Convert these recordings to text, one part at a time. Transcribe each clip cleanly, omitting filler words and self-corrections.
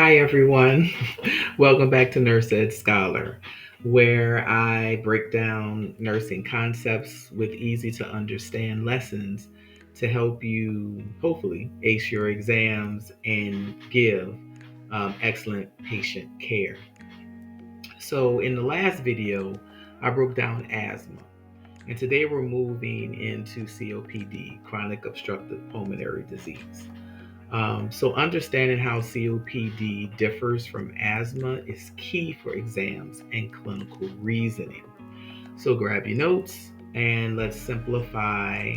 Hi, everyone. Welcome back to NurseEdScholar, where I break down nursing concepts with easy to understand lessons to help you hopefully ace your exams and give excellent patient care. So, in the last video, I broke down asthma, and today we're moving into COPD, chronic obstructive pulmonary disease. So, understanding how COPD differs from asthma is key for exams and clinical reasoning. So, grab your notes and let's simplify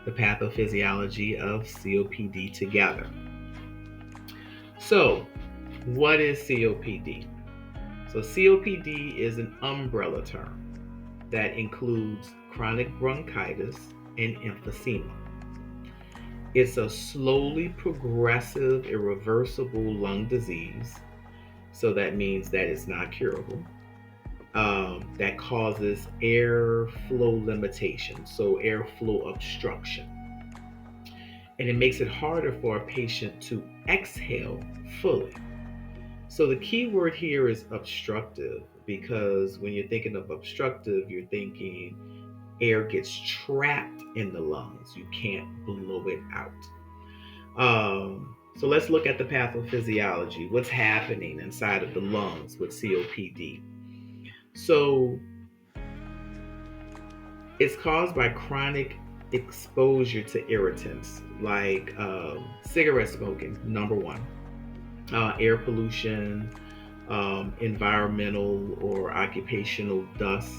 the pathophysiology of COPD together. So, what is COPD? So, COPD is an umbrella term that includes chronic bronchitis and emphysema. It's a slowly progressive, irreversible lung disease. So that means that it's not curable. That causes airflow limitation, so airflow obstruction. And it makes it harder for a patient to exhale fully. So the key word here is obstructive because when you're thinking of obstructive, you're thinking air gets trapped in the lungs. You can't blow it out. So let's look at the pathophysiology. What's happening inside of the lungs with COPD? So it's caused by chronic exposure to irritants like cigarette smoking, number one, air pollution, environmental or occupational dust,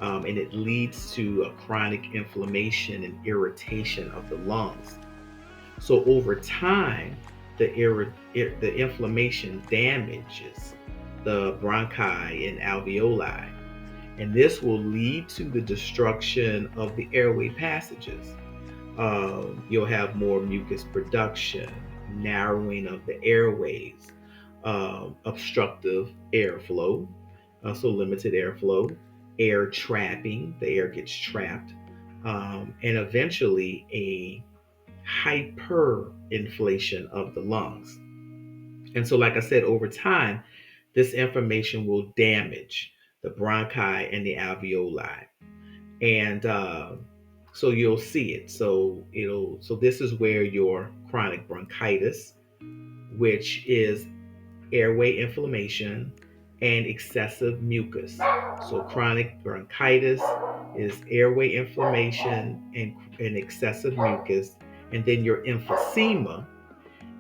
and it leads to a chronic inflammation and irritation of the lungs. So over time, the inflammation damages the bronchi and alveoli, and this will lead to the destruction of the airway passages. You'll have more mucus production, narrowing of the airways, obstructive airflow, so limited airflow, air trapping, the air gets trapped, and eventually a hyperinflation of the lungs. And so, like I said, over time, this information will damage the bronchi and the alveoli. And so you'll see it. So this is where your chronic bronchitis, which is airway inflammation and excessive mucus. So chronic bronchitis is airway inflammation and excessive mucus. And then your emphysema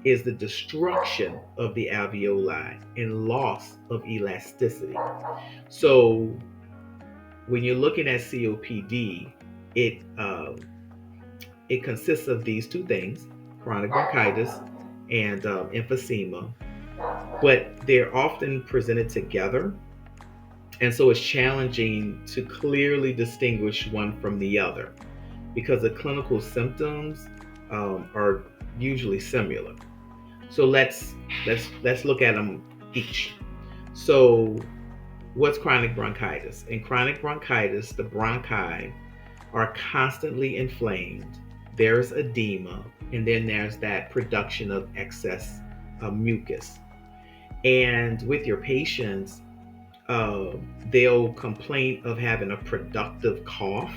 is the destruction of the alveoli and loss of elasticity. So when you're looking at COPD, it it consists of these two things: chronic bronchitis and emphysema, but they're often presented together. And so it's challenging to clearly distinguish one from the other because the clinical symptoms are usually similar. So let's look at them each. So what's chronic bronchitis? In chronic bronchitis, the bronchi are constantly inflamed. There's edema, and then there's that production of excess mucus. And with your patients, they'll complain of having a productive cough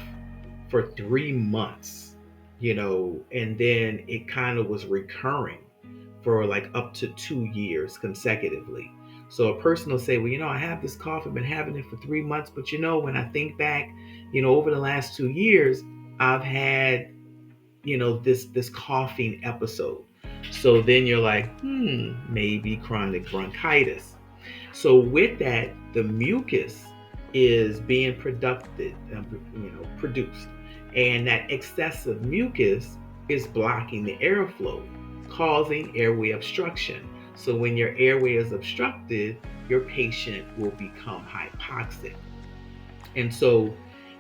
for 3 months, and then it kind of was recurring for like up to 2 years consecutively. So a person will say, well, I have this cough, I've been having it for 3 months, but when I think back, over the last 2 years, I've had, this coughing episode. So then you're like, maybe chronic bronchitis. So with that, the mucus is being produced, and that excessive mucus is blocking the airflow, causing airway obstruction. So when your airway is obstructed, your patient will become hypoxic. And so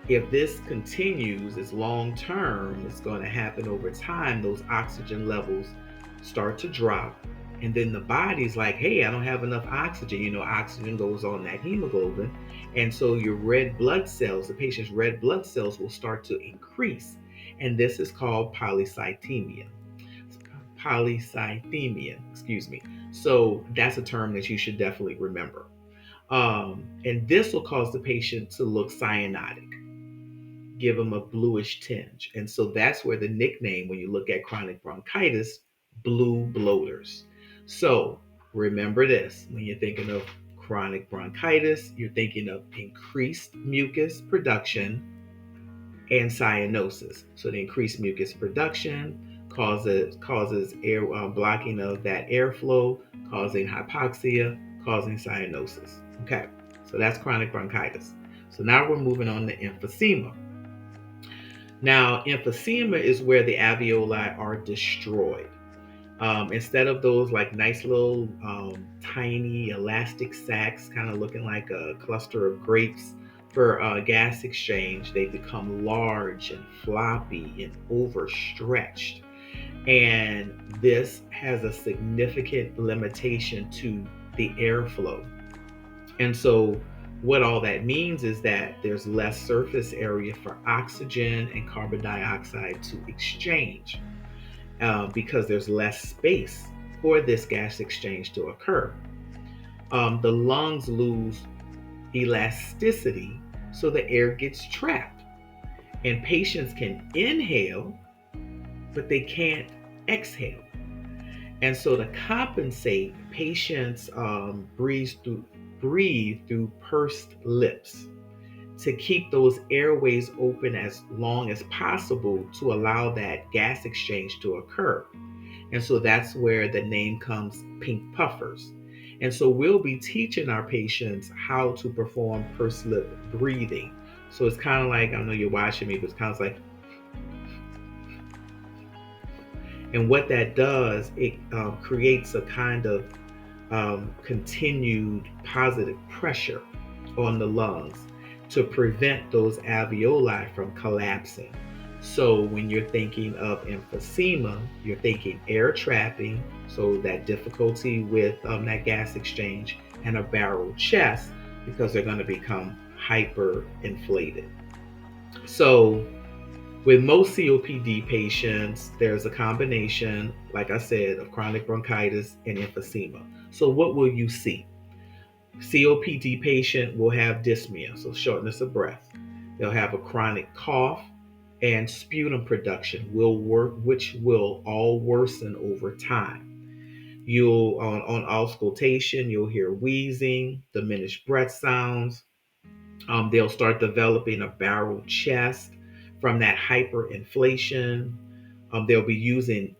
if this continues, it's long term, it's going to happen over time. Those oxygen levels start to drop. And then the body's like, hey, I don't have enough oxygen. Oxygen goes on that hemoglobin. And so your red blood cells, the patient's red blood cells will start to increase. And this is called polycythemia. polycythemia, So that's a term that you should definitely remember. And this will cause the patient to look cyanotic, give them a bluish tinge. And so that's where the nickname, when you look at chronic bronchitis, blue bloaters. So remember this: when you're thinking of chronic bronchitis, you're thinking of increased mucus production and cyanosis. So the increased mucus production causes air blocking of that airflow, causing hypoxia, causing cyanosis. Okay, so that's chronic bronchitis. So now we're moving on to emphysema. Now, emphysema is where the alveoli are destroyed. Instead of those like nice little tiny elastic sacs, kind of looking like a cluster of grapes for gas exchange, they become large and floppy and overstretched. And this has a significant limitation to the airflow. And so, what all that means is that there's less surface area for oxygen and carbon dioxide to exchange, because there's less space for this gas exchange to occur. The lungs lose elasticity, so the air gets trapped. And patients can inhale, but they can't exhale. And so to compensate, patients breathe through pursed lips to keep those airways open as long as possible to allow that gas exchange to occur. And so that's where the name comes, pink puffers. And so we'll be teaching our patients how to perform pursed lip breathing. So it's kind of like, I know you're watching me, but it's kind of like, and what that does, it creates a kind of continued positive pressure on the lungs to prevent those alveoli from collapsing. So when you're thinking of emphysema, you're thinking air trapping, so that difficulty with that gas exchange, and a barrel chest, because they're going to become hyperinflated. So with most COPD patients, there's a combination, like I said, of chronic bronchitis and emphysema. So what will you see? COPD patient will have dyspnea, so shortness of breath. They'll have a chronic cough, and sputum production will work, which will all worsen over time. You'll on auscultation, you'll hear wheezing, diminished breath sounds. They'll start developing a barrel chest from that hyperinflation. They'll be using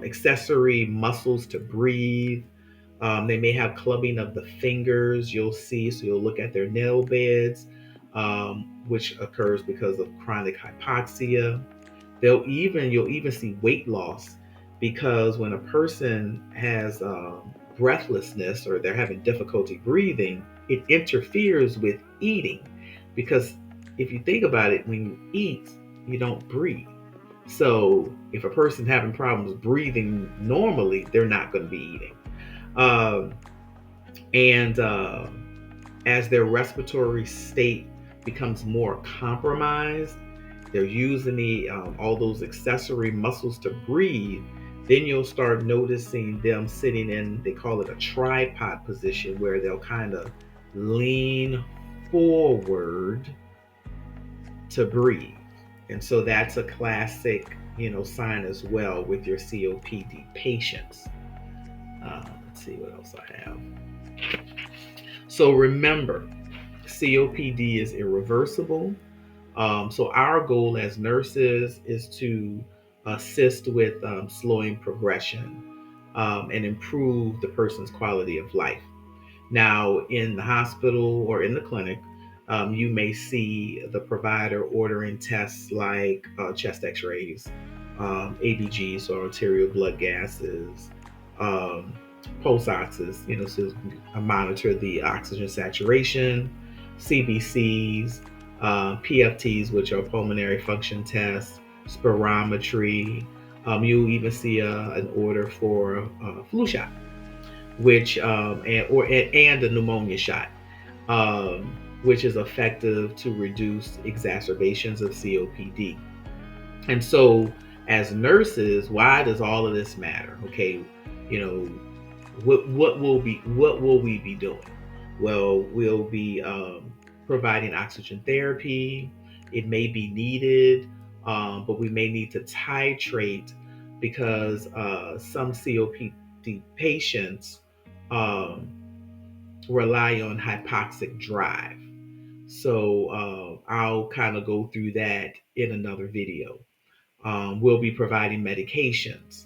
accessory muscles to breathe. They may have clubbing of the fingers, you'll see, so you'll look at their nail beds, which occurs because of chronic hypoxia. You'll even see weight loss, because when a person has breathlessness, or they're having difficulty breathing, it interferes with eating. Because if you think about it, when you eat, you don't breathe. So if a person's having problems breathing normally, they're not going to be eating. Um, and As their respiratory state becomes more compromised, they're using all those accessory muscles to breathe. Then you'll start noticing them sitting in, they call it a tripod position, where they'll kind of lean forward to breathe. And so that's a classic, sign as well with your COPD patients. Let's see what else I have. So remember, COPD is irreversible. So our goal as nurses is to assist with slowing progression, and improve the person's quality of life. Now, in the hospital or in the clinic, you may see the provider ordering tests like chest x-rays, ABGs, or arterial blood gases, pulse oxes, so monitor the oxygen saturation, CBCs, PFTs, which are pulmonary function tests, spirometry. You'll even see an order for a flu shot, which and a pneumonia shot, which is effective to reduce exacerbations of COPD. And so, as nurses, why does all of this matter? Okay, you know, what will we be doing? Well, we'll be providing oxygen therapy. It may be needed, but we may need to titrate because some COPD patients um, rely on hypoxic drive. So I'll kind of go through that in another video. We'll be providing medications,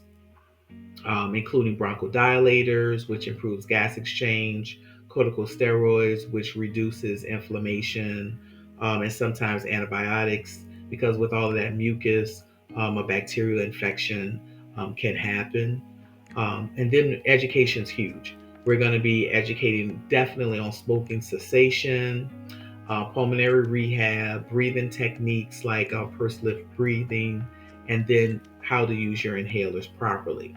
including bronchodilators, which improves gas exchange, corticosteroids, which reduces inflammation, and sometimes antibiotics, because with all of that mucus, a bacterial infection can happen. And then education is huge. We're going to be educating definitely on smoking cessation, pulmonary rehab, breathing techniques like pursed lip breathing, and then how to use your inhalers properly.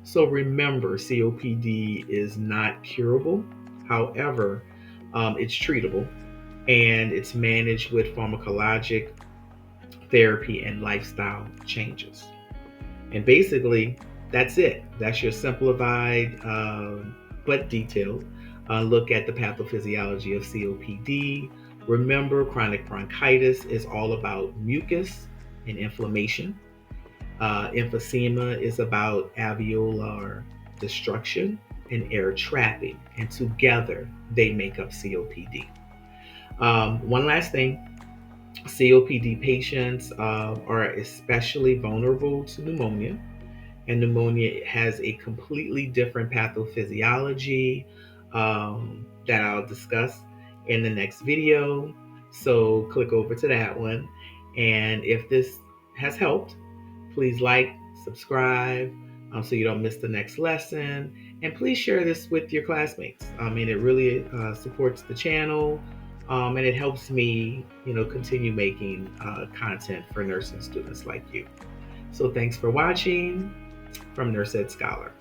So remember, COPD is not curable. However, it's treatable and it's managed with pharmacologic therapy and lifestyle changes. And basically, that's it. That's your simplified but detailed look at the pathophysiology of COPD. Remember, chronic bronchitis is all about mucus and inflammation. Emphysema is about alveolar destruction and air trapping, and together they make up COPD. One last thing, COPD patients are especially vulnerable to pneumonia, and pneumonia has a completely different pathophysiology that I'll discuss in the next video. So click over to that one. And if this has helped, please like, subscribe, so you don't miss the next lesson. And please share this with your classmates. I mean, it really supports the channel, and it helps me, continue making content for nursing students like you. So thanks for watching from NurseEdScholar.